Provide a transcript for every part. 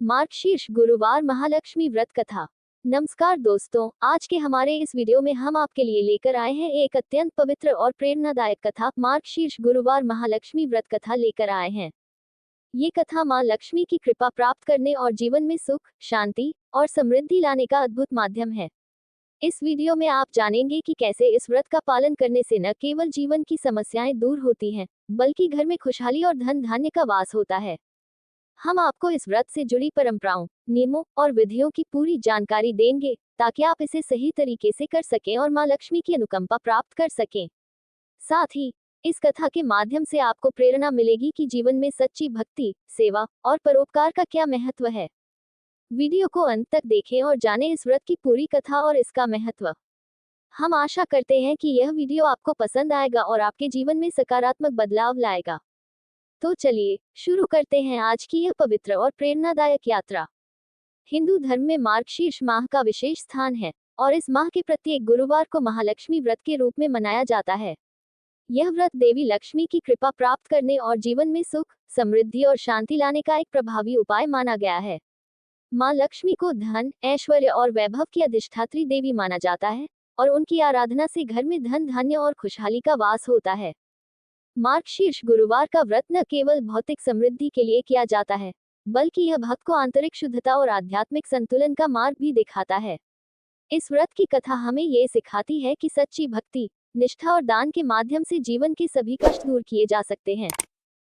मार्गशीर्ष गुरुवार महालक्ष्मी व्रत कथा। नमस्कार दोस्तों, आज के हमारे इस वीडियो में हम आपके लिए लेकर आए हैं एक अत्यंत पवित्र और प्रेरणादायक कथा। मार्गशीर्ष गुरुवार महालक्ष्मी व्रत कथा लेकर आए हैं। ये कथा मां लक्ष्मी की कृपा प्राप्त करने और जीवन में सुख, शांति और समृद्धि लाने का अद्भुत माध्यम है। इस वीडियो में आप जानेंगे कि कैसे इस व्रत का पालन करने से न केवल जीवन की समस्याएं दूर होती हैं, बल्कि घर में खुशहाली और धन धान्य का वास होता है। हम आपको इस व्रत से जुड़ी परंपराओं, नियमों और विधियों की पूरी जानकारी देंगे, ताकि आप इसे सही तरीके से कर सकें और मां लक्ष्मी की अनुकंपा प्राप्त कर सकें। साथ ही इस कथा के माध्यम से आपको प्रेरणा मिलेगी कि जीवन में सच्ची भक्ति, सेवा और परोपकार का क्या महत्व है। वीडियो को अंत तक देखें और जानें इस व्रत की पूरी कथा और इसका महत्व। हम आशा करते हैं कि यह वीडियो आपको पसंद आएगा और आपके जीवन में सकारात्मक बदलाव लाएगा। तो चलिए शुरू करते हैं आज की यह पवित्र और प्रेरणादायक यात्रा। हिंदू धर्म में मार्गशीर्ष माह का विशेष स्थान है और इस माह के प्रत्येक गुरुवार को महालक्ष्मी व्रत के रूप में मनाया जाता है। यह व्रत देवी लक्ष्मी की कृपा प्राप्त करने और जीवन में सुख, समृद्धि और शांति लाने का एक प्रभावी उपाय माना गया है। मां लक्ष्मी को धन, ऐश्वर्य और वैभव की अधिष्ठात्री देवी माना जाता है और उनकी आराधना से घर में धन धान्य और खुशहाली का वास होता है। मार्गशीर्ष गुरुवार का व्रत न केवल भौतिक समृद्धि के लिए किया जाता है, बल्कि यह भक्त को आंतरिक शुद्धता और आध्यात्मिक संतुलन का मार्ग भी दिखाता है। इस व्रत की कथा हमें ये सिखाती है कि सच्ची भक्ति, निष्ठा और दान के माध्यम से जीवन के सभी कष्ट दूर किए जा सकते हैं।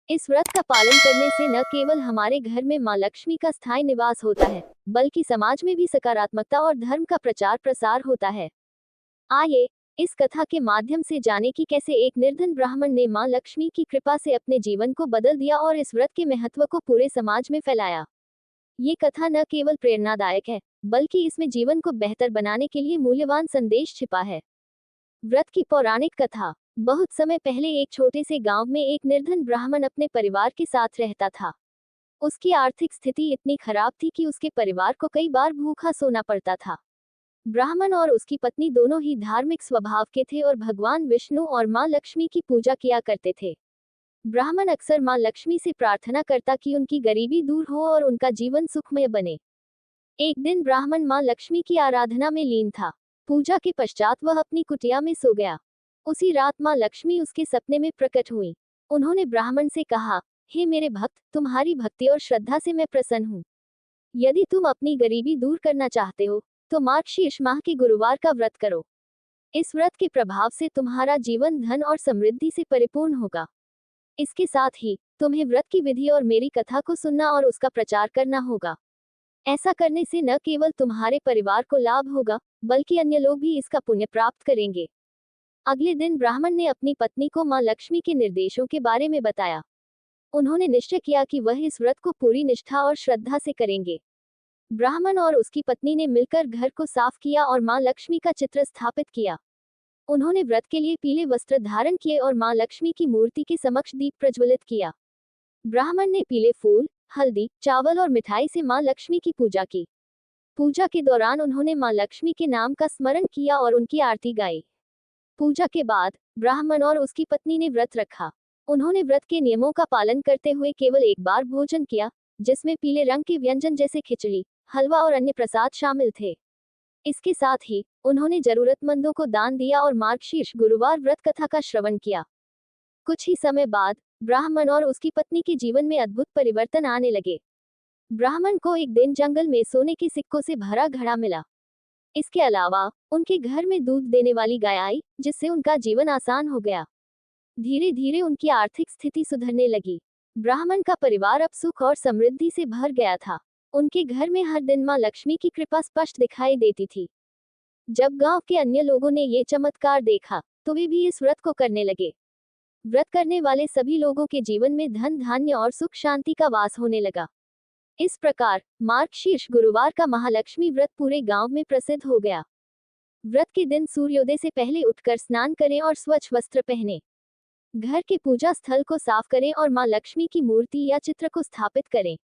इस व्रत का पालन करने से न केवल हमारे घर में मां लक्ष्मी का स्थायी निवास होता है, बल्कि समाज में भी सकारात्मकता और धर्म का प्रचार प्रसार होता है। आइए इस कथा के माध्यम से जाने कि कैसे एक निर्धन ब्राह्मण ने मां लक्ष्मी की कृपा से अपने जीवन को बदल दिया और इस व्रत के महत्व को पूरे समाज में फैलाया। ये कथा न केवल प्रेरणादायक है, बल्कि इसमें जीवन को बेहतर बनाने के लिए मूल्यवान संदेश छिपा है। व्रत की पौराणिक कथा। बहुत समय पहले एक छोटे से गांव में एक निर्धन ब्राह्मण अपने परिवार के साथ रहता था। उसकी आर्थिक स्थिति इतनी खराब थी कि उसके परिवार को कई बार भूखा सोना पड़ता था। ब्राह्मण और उसकी पत्नी दोनों ही धार्मिक स्वभाव के थे और भगवान विष्णु और मां लक्ष्मी की पूजा किया करते थे। ब्राह्मण अक्सर मां लक्ष्मी से प्रार्थना करता कि उनकी गरीबी दूर हो और उनका जीवन सुखमय बने। एक दिन ब्राह्मण मां लक्ष्मी की आराधना में लीन था। पूजा के पश्चात वह अपनी कुटिया में सो गया। उसी रात मां लक्ष्मी उसके सपने में प्रकट हुई। उन्होंने ब्राह्मण से कहा, हे मेरे भक्त, तुम्हारी भक्ति और श्रद्धा से मैं प्रसन्न हूँ। यदि तुम अपनी गरीबी दूर करना चाहते हो तो मार्गशीर्ष माह के गुरुवार का व्रत करो। इस व्रत के प्रभाव से तुम्हारा जीवन धन और समृद्धि से परिपूर्ण होगा। इसके साथ ही तुम्हें व्रत की विधि और मेरी कथा को सुनना और उसका प्रचार करना होगा। ऐसा करने से न केवल तुम्हारे परिवार को लाभ होगा, बल्कि अन्य लोग भी इसका पुण्य प्राप्त करेंगे। अगले दिन ब्राह्मण ने अपनी पत्नी को मां लक्ष्मी के निर्देशों के बारे में बताया। उन्होंने निश्चय किया कि वह इस व्रत को पूरी निष्ठा और श्रद्धा से करेंगे। ब्राह्मण और उसकी पत्नी ने मिलकर घर को साफ किया और मां लक्ष्मी का चित्र स्थापित किया। उन्होंने व्रत के लिए पीले वस्त्र धारण किए और मां लक्ष्मी की मूर्ति के समक्ष दीप प्रज्वलित किया। ब्राह्मण ने पीले फूल, हल्दी, चावल और मिठाई से मां लक्ष्मी की पूजा की। पूजा के दौरान उन्होंने मां लक्ष्मी के नाम का स्मरण किया और उनकी आरती गाई। पूजा के बाद ब्राह्मण और उसकी पत्नी ने व्रत रखा। उन्होंने व्रत के नियमों का पालन करते हुए केवल एक बार भोजन किया, जिसमें पीले रंग के व्यंजन जैसे खिचड़ी, हलवा और अन्य प्रसाद शामिल थे। इसके साथ ही उन्होंने जरूरतमंदों को दान दिया और मार्गशीर्ष गुरुवार व्रत कथा का श्रवण किया। कुछ ही समय बाद ब्राह्मण और उसकी पत्नी के जीवन में अद्भुत परिवर्तन आने लगे। ब्राह्मण को एक दिन जंगल में सोने के सिक्कों से भरा घड़ा मिला। इसके अलावा उनके घर में दूध देने वाली गाय आई, जिससे उनका जीवन आसान हो गया। धीरे धीरे उनकी आर्थिक स्थिति सुधरने लगी। ब्राह्मण का परिवार अब सुख और समृद्धि से भर गया था। उनके घर में हर दिन मां लक्ष्मी की कृपा स्पष्ट दिखाई देती थी। जब गांव के अन्य लोगों ने ये चमत्कार देखा, तो वे भी इस व्रत को करने लगे। व्रत करने वाले सभी लोगों के जीवन में धन धान्य और सुख शांति का वास होने लगा। इस प्रकार मार्गशीर्ष गुरुवार का महालक्ष्मी व्रत पूरे गांव में प्रसिद्ध हो गया। व्रत के दिन सूर्योदय से पहले उठकर स्नान करें और स्वच्छ वस्त्र पहनें। घर के पूजा स्थल को साफ करें और मां लक्ष्मी की मूर्ति या चित्र को स्थापित करें।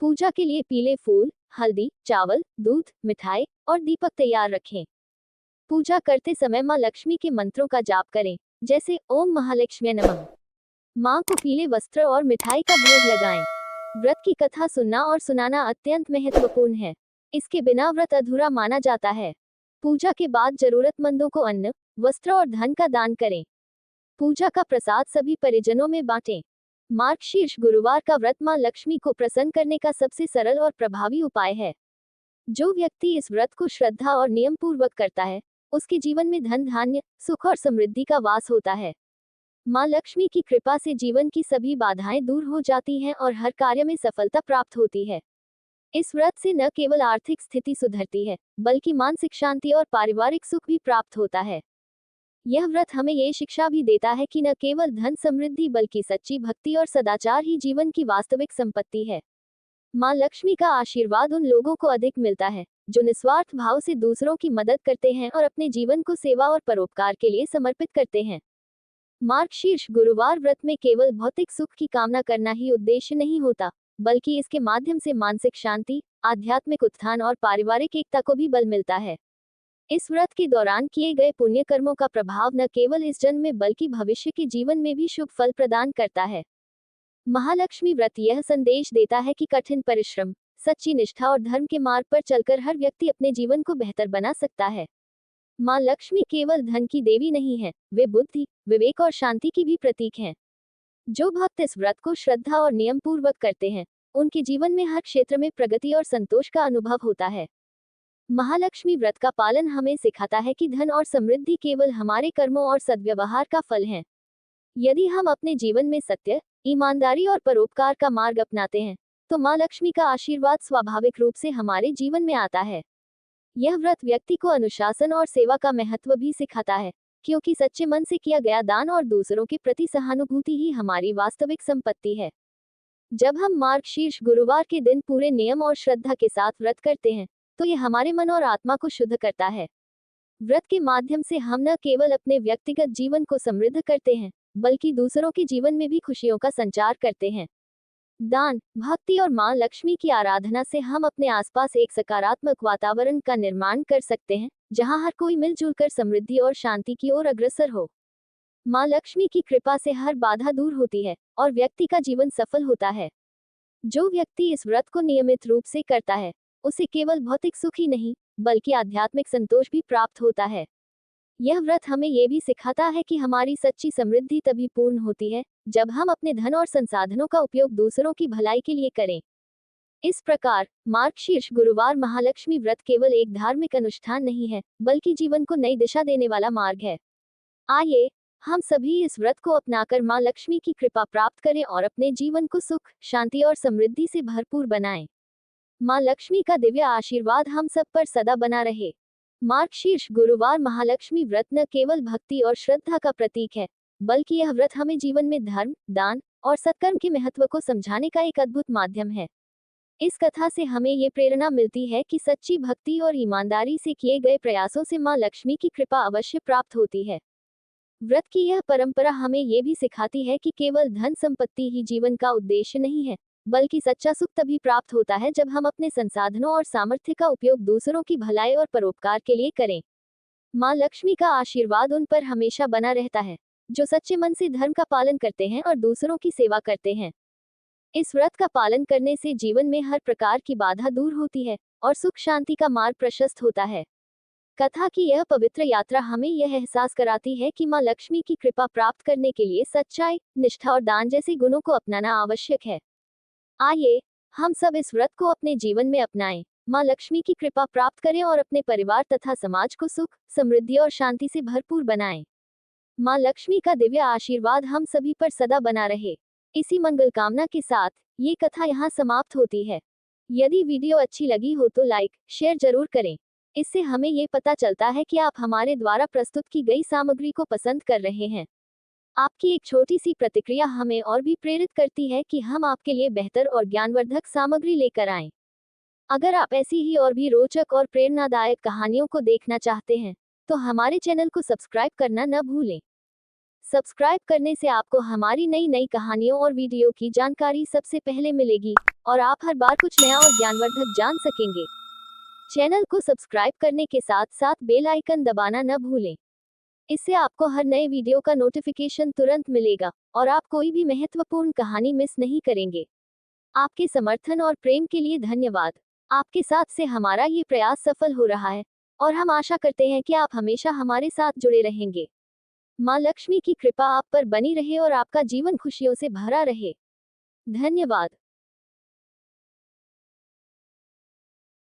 पूजा के लिए पीले फूल, हल्दी, चावल, दूध, मिठाई और दीपक तैयार रखें। पूजा करते समय मां लक्ष्मी के मंत्रों का जाप करें, जैसे ओम महालक्ष्मी नमः। मां को पीले वस्त्र और मिठाई का भोग लगाएं। व्रत की कथा सुनना और सुनाना अत्यंत महत्वपूर्ण है। इसके बिना व्रत अधूरा माना जाता है। पूजा के बाद जरूरतमंदों को अन्न, वस्त्र और धन का दान करें। पूजा का प्रसाद सभी परिजनों में बांटें। मार्गशीर्ष गुरुवार का व्रत मां लक्ष्मी को प्रसन्न करने का सबसे सरल और प्रभावी उपाय है। जो व्यक्ति इस व्रत को श्रद्धा और नियम पूर्वक करता है, उसके जीवन में धन धान्य, सुख और समृद्धि का वास होता है। मां लक्ष्मी की कृपा से जीवन की सभी बाधाएं दूर हो जाती हैं और हर कार्य में सफलता प्राप्त होती है। इस व्रत से न केवल आर्थिक स्थिति सुधरती है, बल्कि मानसिक शांति और पारिवारिक सुख भी प्राप्त होता है। यह व्रत हमें ये शिक्षा भी देता है कि न केवल धन समृद्धि बल्कि सच्ची भक्ति और सदाचार ही जीवन की वास्तविक संपत्ति है। मां लक्ष्मी का आशीर्वाद उन लोगों को अधिक मिलता है जो निस्वार्थ भाव से दूसरों की मदद करते हैं और अपने जीवन को सेवा और परोपकार के लिए समर्पित करते हैं। मार्गशीर्ष गुरुवार व्रत में केवल भौतिक सुख की कामना करना ही उद्देश्य नहीं होता, बल्कि इसके माध्यम से मानसिक शांति, आध्यात्मिक उत्थान और पारिवारिक एकता को भी बल मिलता है। इस व्रत के दौरान किए गए पुण्य कर्मों का प्रभाव न केवल इस जन्म में बल्कि भविष्य के जीवन में भी शुभ फल प्रदान करता है। महालक्ष्मी व्रत यह संदेश देता है कि कठिन परिश्रम, सच्ची निष्ठा और धर्म के मार्ग पर चलकर हर व्यक्ति अपने जीवन को बेहतर बना सकता है। मां लक्ष्मी केवल धन की देवी नहीं है, वे बुद्धि, विवेक और शांति की भी प्रतीक हैं। जो भक्त इस व्रत को श्रद्धा और नियम पूर्वक करते हैं, उनके जीवन में हर क्षेत्र में प्रगति और संतोष का अनुभव होता है। महालक्ष्मी व्रत का पालन हमें सिखाता है कि धन और समृद्धि केवल हमारे कर्मों और सद्व्यवहार का फल हैं। यदि हम अपने जीवन में सत्य, ईमानदारी और परोपकार का मार्ग अपनाते हैं, तो मां लक्ष्मी का आशीर्वाद स्वाभाविक रूप से हमारे जीवन में आता है। यह व्रत व्यक्ति को अनुशासन और सेवा का महत्व भी सिखाता है, क्योंकि सच्चे मन से किया गया दान और दूसरों के प्रति सहानुभूति ही हमारी वास्तविक संपत्ति है। जब हम मार्गशीर्ष गुरुवार के दिन पूरे नियम और श्रद्धा के साथ व्रत करते हैं, तो यह हमारे मन और आत्मा को शुद्ध करता है। व्रत के माध्यम से हम न केवल अपने व्यक्तिगत जीवन को समृद्ध करते हैं, बल्कि दूसरों के जीवन में भी खुशियों का संचार करते हैं। दान, भक्ति और मां लक्ष्मी की आराधना से हम अपने आसपास एक सकारात्मक वातावरण का निर्माण कर सकते हैं, जहां हर कोई मिलजुल कर समृद्धि और शांति की ओर अग्रसर हो। मां लक्ष्मी की कृपा से हर बाधा दूर होती है और व्यक्ति का जीवन सफल होता है। जो व्यक्ति इस व्रत को नियमित रूप से करता है, उसे केवल भौतिक सुख ही नहीं, बल्कि आध्यात्मिक संतोष भी प्राप्त होता है। यह व्रत हमें ये भी सिखाता है कि हमारी सच्ची समृद्धि तभी पूर्ण होती है, जब हम अपने धन और संसाधनों का उपयोग दूसरों की भलाई के लिए करें। इस प्रकार, मार्गशीर्ष गुरुवार महालक्ष्मी व्रत केवल एक धार्मिक अनुष्ठान नहीं है, बल्कि जीवन को नई दिशा देने वाला मार्ग है। आइए, हम सभी इस व्रत को अपनाकर मां लक्ष्मी की कृपा प्राप्त करें और अपने जीवन को सुख, शांति और समृद्धि से भरपूर बनाएं। मां लक्ष्मी का दिव्य आशीर्वाद हम सब पर सदा बना रहे। मार्गशीर्ष गुरुवार महालक्ष्मी व्रत न केवल भक्ति और श्रद्धा का प्रतीक है, बल्कि यह व्रत हमें जीवन में धर्म, दान और सत्कर्म के महत्व को समझाने का एक अद्भुत माध्यम है। इस कथा से हमें ये प्रेरणा मिलती है कि सच्ची भक्ति और ईमानदारी से किए गए प्रयासों से मां लक्ष्मी की कृपा अवश्य प्राप्त होती है। व्रत की यह परंपरा हमें ये भी सिखाती है कि केवल धन संपत्ति ही जीवन का उद्देश्य नहीं है, बल्कि सच्चा सुख तभी प्राप्त होता है जब हम अपने संसाधनों और सामर्थ्य का उपयोग दूसरों की भलाई और परोपकार के लिए करें। मां लक्ष्मी का आशीर्वाद उन पर हमेशा बना रहता है, जो सच्चे मन से धर्म का पालन करते हैं और दूसरों की सेवा करते हैं। इस व्रत का पालन करने से जीवन में हर प्रकार की बाधा दूर होती है और सुख शांति का मार्ग प्रशस्त होता है। कथा की यह पवित्र यात्रा हमें यह एहसास कराती है कि मां लक्ष्मी की कृपा प्राप्त करने के लिए सच्चाई, निष्ठा और दान जैसे गुणों को अपनाना आवश्यक है। आइए, हम सब इस व्रत को अपने जीवन में अपनाएं, मां लक्ष्मी की कृपा प्राप्त करें और अपने परिवार तथा समाज को सुख, समृद्धि और शांति से भरपूर बनाएं। मां लक्ष्मी का दिव्य आशीर्वाद हम सभी पर सदा बना रहे। इसी मंगल कामना के साथ ये कथा यहाँ समाप्त होती है। यदि वीडियो अच्छी लगी हो तो लाइक, शेयर जरूर करें। इससे हमें ये पता चलता है कि आप हमारे द्वारा प्रस्तुत की गई सामग्री को पसंद कर रहे हैं। आपकी एक छोटी सी प्रतिक्रिया हमें और भी प्रेरित करती है कि हम आपके लिए बेहतर और ज्ञानवर्धक सामग्री लेकर आएं। अगर आप ऐसी ही और भी रोचक और प्रेरणादायक कहानियों को देखना चाहते हैं, तो हमारे चैनल को सब्सक्राइब करना न भूलें। सब्सक्राइब करने से आपको हमारी नई कहानियों और वीडियो की जानकारी सबसे पहले मिलेगी और आप हर बार कुछ नया और ज्ञानवर्धक जान सकेंगे। चैनल को सब्सक्राइब करने के साथ साथ बेल आइकन दबाना न भूलें। इससे आपको हर नए वीडियो का नोटिफिकेशन तुरंत मिलेगा और आप कोई भी महत्वपूर्ण कहानी मिस नहीं करेंगे। आपके समर्थन और प्रेम के लिए धन्यवाद। आपके साथ से हमारा ये प्रयास सफल हो रहा है और हम आशा करते हैं कि आप हमेशा हमारे साथ जुड़े रहेंगे। माँ लक्ष्मी की कृपा आप पर बनी रहे और आपका जीवन खुशियों से भरा रहे। धन्यवाद।